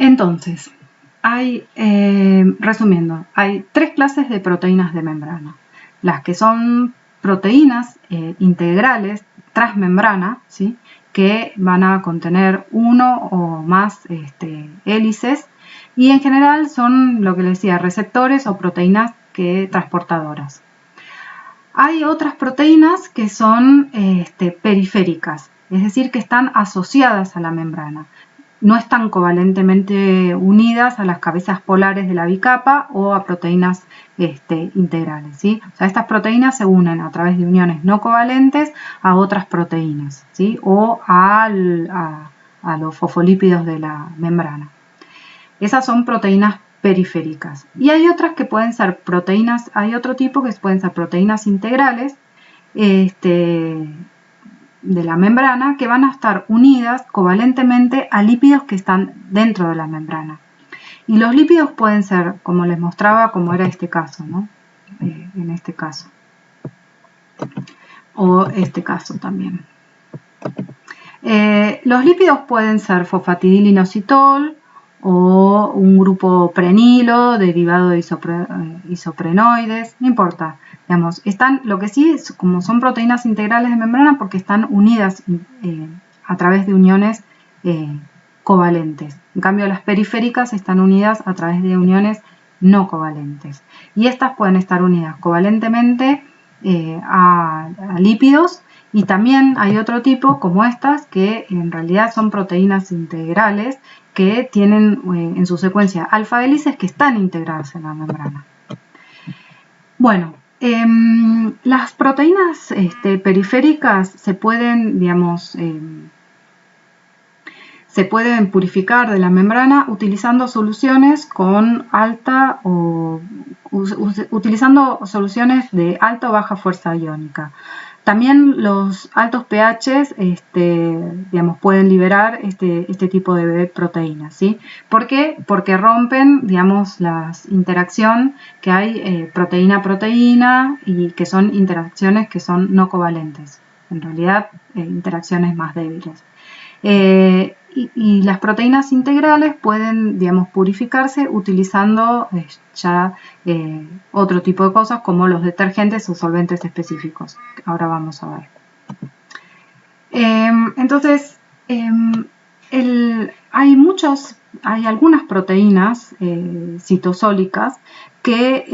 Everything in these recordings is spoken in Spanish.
Entonces, resumiendo, hay tres clases de proteínas de membrana. Las que son proteínas integrales transmembrana, ¿sí?, que van a contener uno o más hélices, y en general son lo que les decía, receptores o proteínas transportadoras. Hay otras proteínas que son periféricas, es decir, que están asociadas a la membrana. No están covalentemente unidas a las cabezas polares de la bicapa o a proteínas integrales, ¿sí? O sea, estas proteínas se unen a través de uniones no covalentes a otras proteínas, ¿sí?, o a los fosfolípidos de la membrana. Esas son proteínas periféricas. Y hay otras que pueden ser proteínas, hay otro tipo que pueden ser proteínas integrales de la membrana, que van a estar unidas covalentemente a lípidos que están dentro de la membrana. Y los lípidos pueden ser, como les mostraba, como era este caso, ¿no? En este caso. O este caso también. Los lípidos pueden ser fosfatidilinositol o un grupo prenilo derivado de isoprenoides, no importa. Digamos, lo que sí, como son proteínas integrales de membrana, porque están unidas a través de uniones covalentes. En cambio, las periféricas están unidas a través de uniones no covalentes. Y estas pueden estar unidas covalentemente a lípidos, y también hay otro tipo, como estas, que en realidad son proteínas integrales que tienen en su secuencia alfa hélices que están integradas en la membrana. Bueno, las proteínas periféricas se pueden, digamos, se pueden purificar de la membrana utilizando soluciones con alta utilizando soluciones de alta o baja fuerza iónica. También los altos pHs digamos, pueden liberar este tipo de proteínas, ¿sí? ¿Por qué? Porque rompen, digamos, la interacción que hay proteína-proteína, y que son interacciones que son no covalentes, en realidad interacciones más débiles. Y las proteínas integrales pueden, digamos, purificarse utilizando otro tipo de cosas, como los detergentes o solventes específicos. Ahora vamos a ver. Entonces, hay algunas proteínas citosólicas que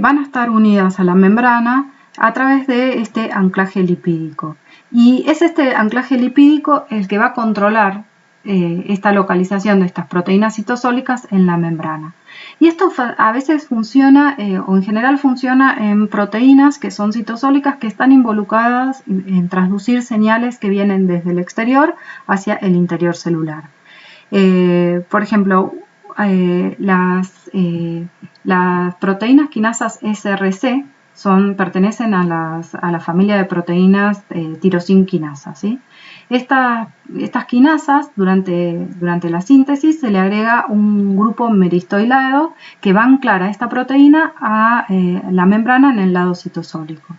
van a estar unidas a la membrana a través de este anclaje lipídico. Y es este anclaje lipídico el que va a controlar esta localización de estas proteínas citosólicas en la membrana. Y esto a veces funciona, o en general funciona, en proteínas que son citosólicas, que están involucradas en transducir señales que vienen desde el exterior hacia el interior celular. Por ejemplo, las proteínas quinasas SRC pertenecen a la familia de proteínas tirosina quinasa, ¿sí? Estas quinasas, durante la síntesis, se le agrega un grupo meristoilado que va a anclar a esta proteína a la membrana en el lado citosólico.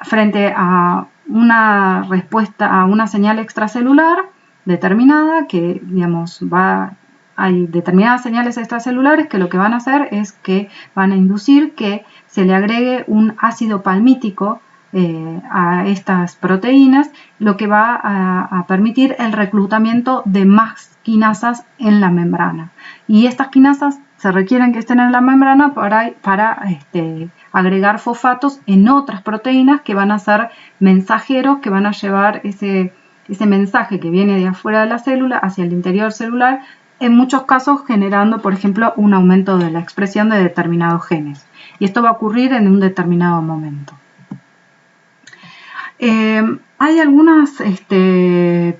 Frente a una respuesta a una señal extracelular determinada, que, digamos, hay determinadas señales extracelulares que lo que van a hacer es que van a inducir que se le agregue un ácido palmítico a estas proteínas, lo que va a permitir el reclutamiento de más quinasas en la membrana. Y estas quinasas se requieren que estén en la membrana para agregar fosfatos en otras proteínas que van a ser mensajeros, que van a llevar ese mensaje que viene de afuera de la célula hacia el interior celular, en muchos casos generando, por ejemplo, un aumento de la expresión de determinados genes. Y esto va a ocurrir en un determinado momento. Hay algunas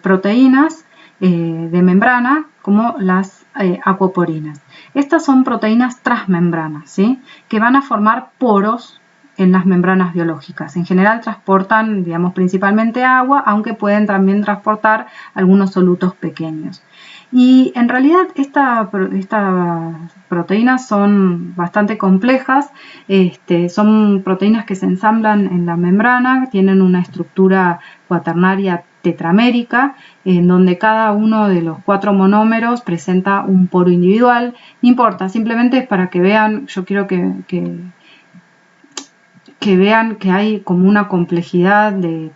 proteínas de membrana, como las aquaporinas. Estas son proteínas transmembranas, ¿sí?, que van a formar poros en las membranas biológicas. En general transportan, digamos, principalmente agua, aunque pueden también transportar algunos solutos pequeños. Y en realidad estas proteínas son bastante complejas, son proteínas que se ensamblan en la membrana, tienen una estructura cuaternaria tetramérica, en donde cada uno de los 4 monómeros presenta un poro individual. No importa, simplemente es para que vean, yo quiero que vean que hay como una complejidad de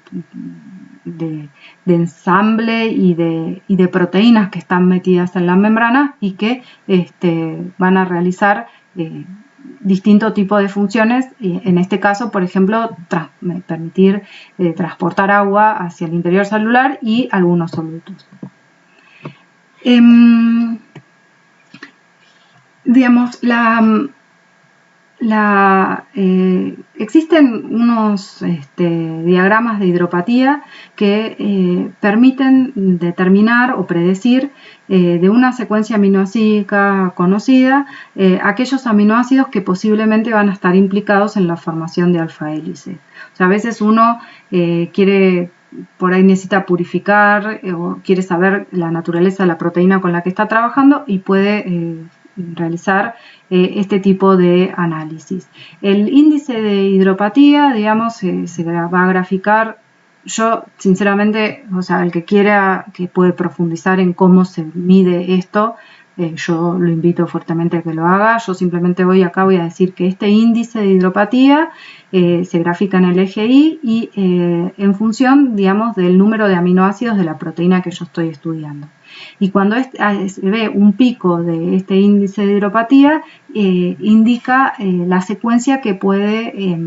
ensamble y de proteínas que están metidas en la membrana y que van a realizar distintos tipos de funciones, en este caso, por ejemplo, permitir transportar agua hacia el interior celular y algunos solutos. Digamos, existen unos diagramas de hidropatía que permiten determinar o predecir de una secuencia aminoácidica conocida aquellos aminoácidos que posiblemente van a estar implicados en la formación de alfa hélice. O sea, a veces uno por ahí necesita purificar o quiere saber la naturaleza de la proteína con la que está trabajando y puede realizar este tipo de análisis. El índice de hidropatía, digamos, se va a graficar. Yo, sinceramente, o sea, el que quiera, que puede profundizar en cómo se mide esto, yo lo invito fuertemente a que lo haga. Yo simplemente voy a decir que este índice de hidropatía se grafica en el eje Y y en función, digamos, del número de aminoácidos de la proteína que yo estoy estudiando. Y cuando se ve un pico de este índice de hidropatía, indica la secuencia que puede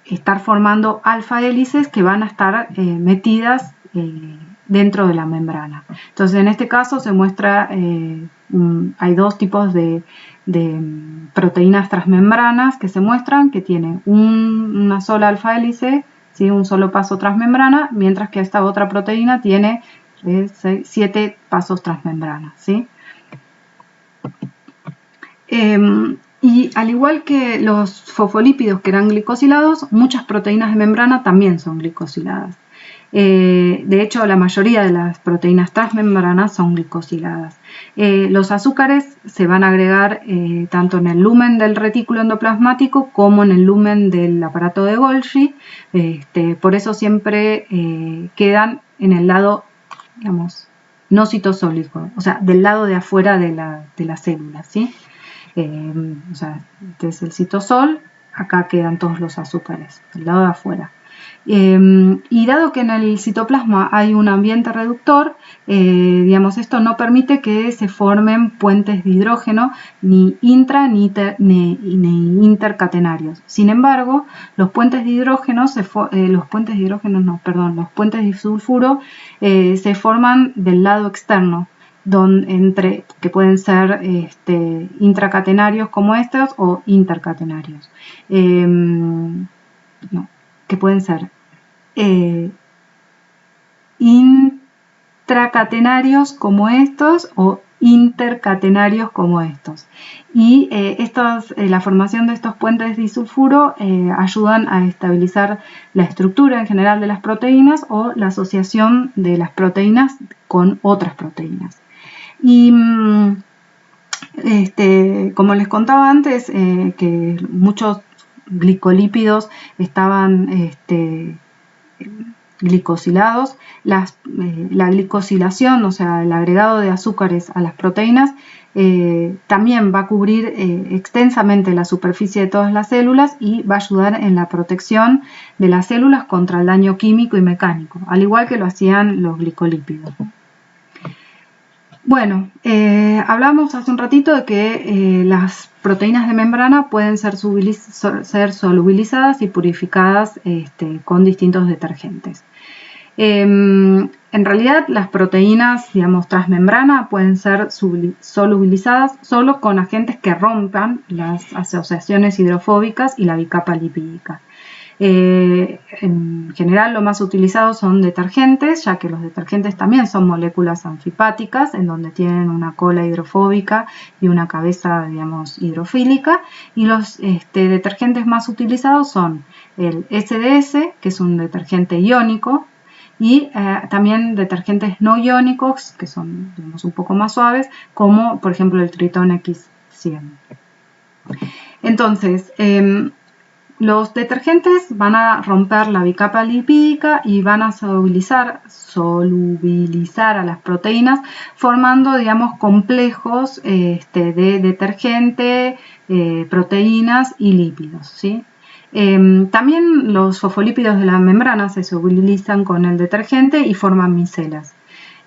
estar formando alfa hélices que van a estar metidas dentro de la membrana. Entonces, en este caso se muestra, hay dos tipos de proteínas transmembranas que se muestran, que tienen una sola alfa hélice, ¿sí? Un solo paso transmembrana, mientras que esta otra proteína tiene 7 pasos transmembrana, ¿sí? Y al igual que los fosfolípidos que eran glicosilados, muchas proteínas de membrana también son glicosiladas. De hecho, la mayoría de las proteínas transmembranas son glicosiladas. Los azúcares se van a agregar tanto en el lumen del retículo endoplasmático como en el lumen del aparato de Golgi. Por eso siempre quedan en el lado, digamos, no citosólico, o sea, del lado de afuera de la célula, ¿sí? O sea, este es el citosol, acá quedan todos los azúcares, del lado de afuera. Y dado que en el citoplasma hay un ambiente reductor, digamos, esto no permite que se formen puentes de hidrógeno ni intra ni intercatenarios. Sin embargo, los puentes de disulfuro se forman del lado externo, que pueden ser intracatenarios como estos o intercatenarios. Que pueden ser intracatenarios como estos o intercatenarios como estos. Y la formación de estos puentes disulfuro ayudan a estabilizar la estructura en general de las proteínas o la asociación de las proteínas con otras proteínas. Y como les contaba antes, que muchos glicolípidos estaban glicosilados, la glicosilación, o sea, el agregado de azúcares a las proteínas, también va a cubrir extensamente la superficie de todas las células y va a ayudar en la protección de las células contra el daño químico y mecánico, al igual que lo hacían los glicolípidos. Bueno, hablamos hace un ratito de que las proteínas de membrana pueden ser solubilizadas y purificadas con distintos detergentes. En realidad, las proteínas, digamos, transmembrana pueden ser solubilizadas solo con agentes que rompan las asociaciones hidrofóbicas y la bicapa lipídica. En general, lo más utilizado son detergentes, ya que los detergentes también son moléculas anfipáticas, en donde tienen una cola hidrofóbica y una cabeza, digamos, hidrofílica. Y los detergentes más utilizados son el SDS, que es un detergente iónico, y también detergentes no iónicos, que son, digamos, un poco más suaves, como por ejemplo el Triton X100. Entonces, Los detergentes van a romper la bicapa lipídica y van a solubilizar a las proteínas, formando, digamos, complejos de detergente, proteínas y lípidos, ¿sí? También los fosfolípidos de la membrana se solubilizan con el detergente y forman micelas.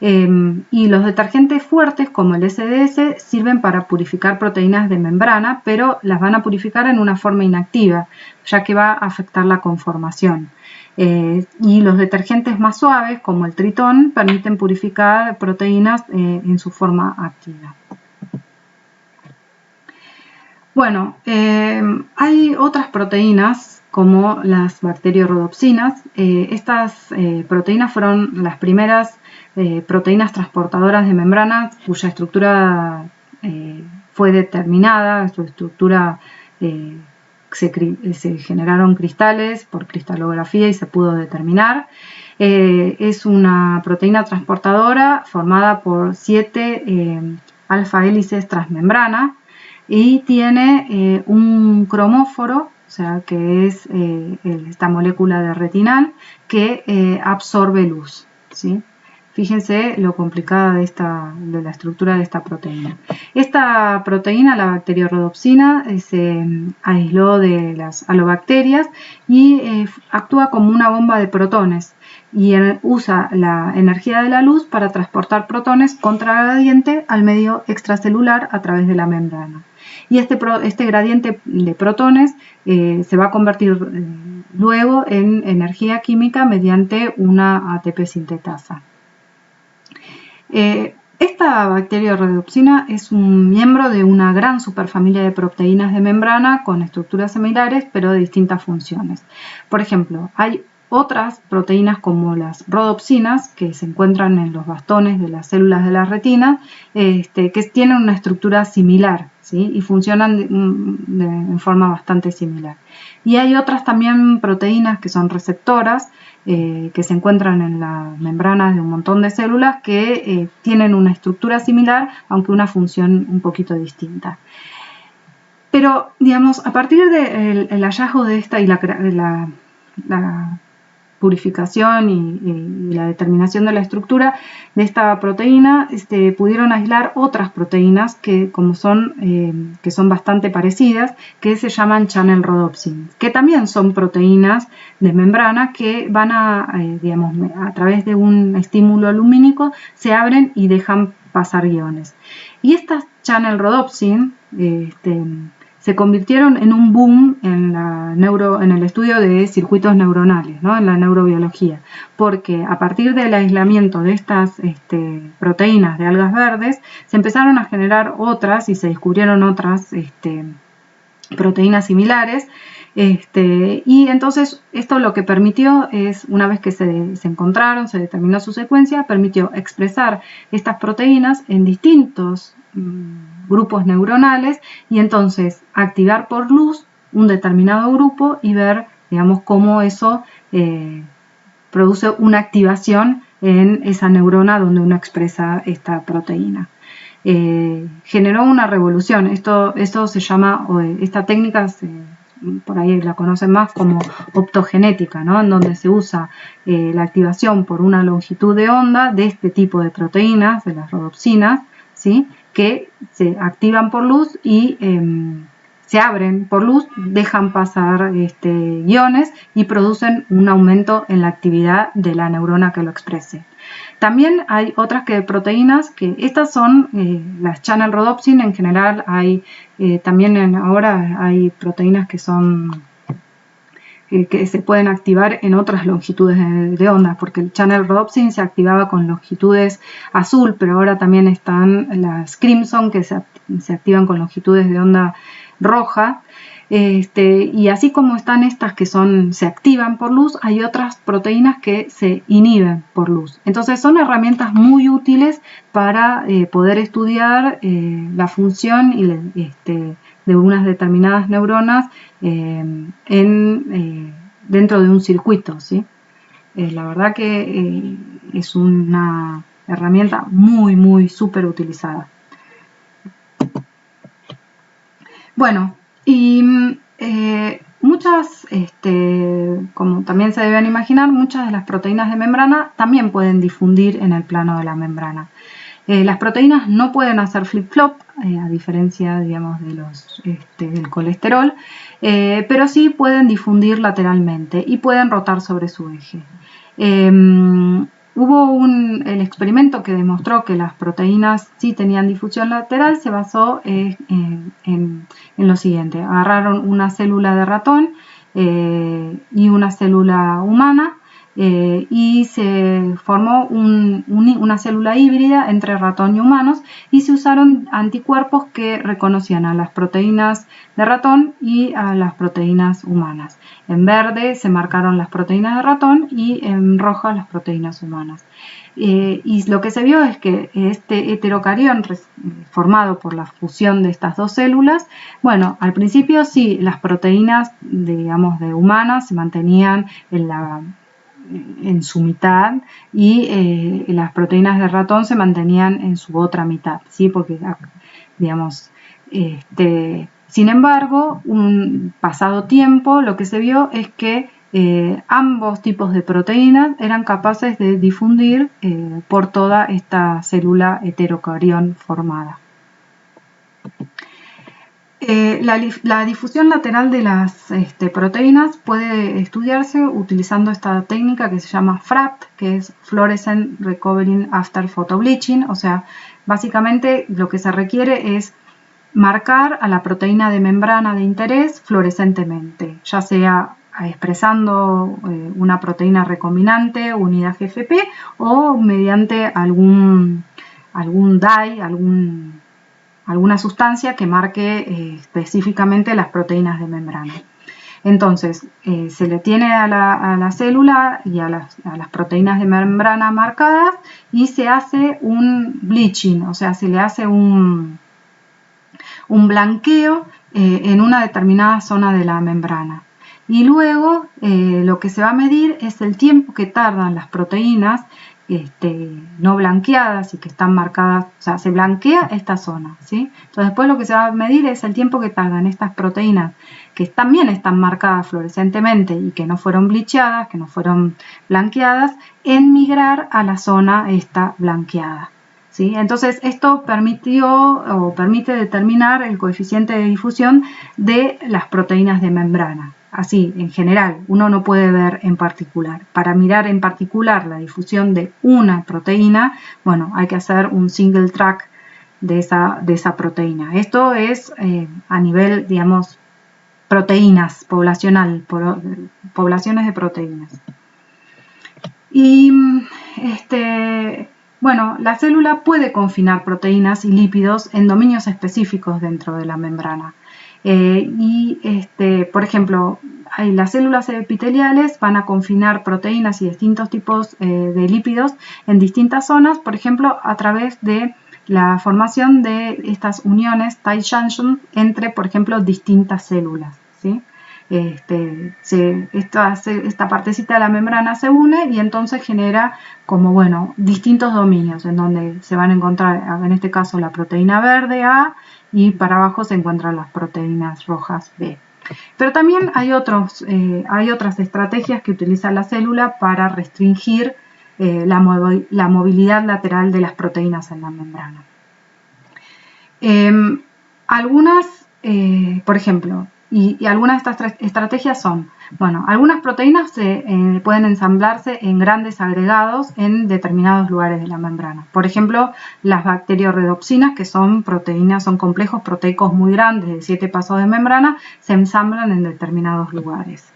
Y los detergentes fuertes como el SDS sirven para purificar proteínas de membrana, pero las van a purificar en una forma inactiva, ya que va a afectar la conformación. Y los detergentes más suaves como el tritón permiten purificar proteínas en su forma activa. Bueno, hay otras proteínas como las bacteriorhodopsinas. Estas proteínas fueron las primeras proteínas transportadoras de membranas cuya estructura fue determinada, su estructura se generaron cristales por cristalografía y se pudo determinar. Es una proteína transportadora formada por 7 alfa hélices transmembrana y tiene un cromóforo, o sea, que es esta molécula de retinal que absorbe luz, ¿sí? Fíjense lo complicada de la estructura de esta proteína. Esta proteína, la bacteriorhodopsina, se aisló de las halobacterias y actúa como una bomba de protones y usa la energía de la luz para transportar protones contragradiente al medio extracelular a través de la membrana. Y este gradiente de protones se va a convertir luego en energía química mediante una ATP sintetasa. Esta bacteriorhodopsina es un miembro de una gran superfamilia de proteínas de membrana con estructuras similares pero de distintas funciones. Por ejemplo, hay otras proteínas como las rhodopsinas que se encuentran en los bastones de las células de la retina que tienen una estructura similar, ¿sí? Y funcionan en forma bastante similar. Y hay otras también proteínas que son receptoras que se encuentran en las membranas de un montón de células que tienen una estructura similar, aunque una función un poquito distinta. Pero, digamos, a partir del hallazgo de esta y la purificación y la determinación de la estructura de esta proteína, pudieron aislar otras proteínas que son bastante parecidas, que se llaman channel rhodopsin, que también son proteínas de membrana que van a través de un estímulo lumínico se abren y dejan pasar iones. Y estas channel rhodopsin se convirtieron en un boom en el estudio de circuitos neuronales, ¿no? En la neurobiología, porque a partir del aislamiento de estas proteínas de algas verdes se empezaron a generar otras y se descubrieron otras proteínas similares. Y entonces esto lo que permitió es, una vez que se encontraron, se determinó su secuencia, permitió expresar estas proteínas en distintos grupos neuronales y entonces activar por luz un determinado grupo y ver, digamos, cómo eso produce una activación en esa neurona donde uno expresa esta proteína. Generó una revolución. Esto se llama, esta técnica por ahí la conocen más como optogenética, ¿no? En donde se usa la activación por una longitud de onda de este tipo de proteínas, de las rhodopsinas, ¿sí? Que se activan por luz y se abren por luz, dejan pasar iones y producen un aumento en la actividad de la neurona que lo exprese. También hay otras proteínas que estas son las channel rhodopsin. En general hay también ahora hay proteínas que son que se pueden activar en otras longitudes de onda, porque el channel rhodopsin se activaba con longitudes azul, pero ahora también están las crimson que se activan con longitudes de onda roja. Y así como están estas que se activan por luz, hay otras proteínas que se inhiben por luz. Entonces son herramientas muy útiles para poder estudiar la función de unas determinadas neuronas dentro de un circuito, ¿sí? La verdad que es una herramienta muy, muy súper utilizada. Bueno, y muchas, como también se deben imaginar, muchas de las proteínas de membrana también pueden difundir en el plano de la membrana. Las proteínas no pueden hacer flip-flop, a diferencia, digamos, de del colesterol, pero sí pueden difundir lateralmente y pueden rotar sobre su eje. Hubo el experimento que demostró que las proteínas sí tenían difusión lateral, se basó en lo siguiente. Agarraron una célula de ratón y una célula humana, y se formó una célula híbrida entre ratón y humanos, y se usaron anticuerpos que reconocían a las proteínas de ratón y a las proteínas humanas. En verde se marcaron las proteínas de ratón y en roja las proteínas humanas. Y lo que se vio es que este heterocarión formado por la fusión de estas dos células, bueno, al principio sí, las proteínas, digamos, de humanas se mantenían en su mitad, y las proteínas de ratón se mantenían en su otra mitad, ¿sí? Porque, digamos, sin embargo, un pasado tiempo, lo que se vio es que ambos tipos de proteínas eran capaces de difundir por toda esta célula heterocarión formada. La difusión lateral de las proteínas puede estudiarse utilizando esta técnica que se llama FRAP, que es Fluorescent Recovering After Photobleaching. O sea, básicamente lo que se requiere es marcar a la proteína de membrana de interés fluorescentemente, ya sea expresando una proteína recombinante, unidad GFP, o mediante algún dye, alguna sustancia que marque específicamente las proteínas de membrana. Entonces, se le tiene a la célula y a las proteínas de membrana marcadas, y se hace un bleaching, o sea, se le hace un blanqueo en una determinada zona de la membrana. Y luego lo que se va a medir es el tiempo que tardan las proteínas no blanqueadas y que están marcadas, o sea, se blanquea esta zona, ¿sí? Entonces después lo que se va a medir es el tiempo que tardan estas proteínas que también están marcadas fluorescentemente y que no fueron bleacheadas, que no fueron blanqueadas, en migrar a la zona esta blanqueada, ¿sí? Entonces esto permite determinar el coeficiente de difusión de las proteínas de membrana. Así, en general, uno no puede ver en particular. Para mirar en particular la difusión de una proteína, bueno, hay que hacer un single track de esa proteína. Esto es a nivel, digamos, proteínas, poblacional, poblaciones de proteínas. Y bueno, la célula puede confinar proteínas y lípidos en dominios específicos dentro de la membrana. Por ejemplo, las células epiteliales van a confinar proteínas y distintos tipos de lípidos en distintas zonas, por ejemplo, a través de la formación de estas uniones tight junction entre, por ejemplo, distintas células, ¿sí? Esta partecita de la membrana se une y entonces genera como, bueno, distintos dominios en donde se van a encontrar, en este caso, la proteína verde A, y para abajo se encuentran las proteínas rojas B. Pero también hay otras estrategias que utiliza la célula para restringir la movilidad lateral de las proteínas en la membrana. Por ejemplo, y algunas de estas estrategias son, bueno, algunas proteínas pueden ensamblarse en grandes agregados en determinados lugares de la membrana. Por ejemplo, las bacteriorredopsinas, que son complejos proteicos muy grandes de 7 pasos de membrana, se ensamblan en determinados lugares.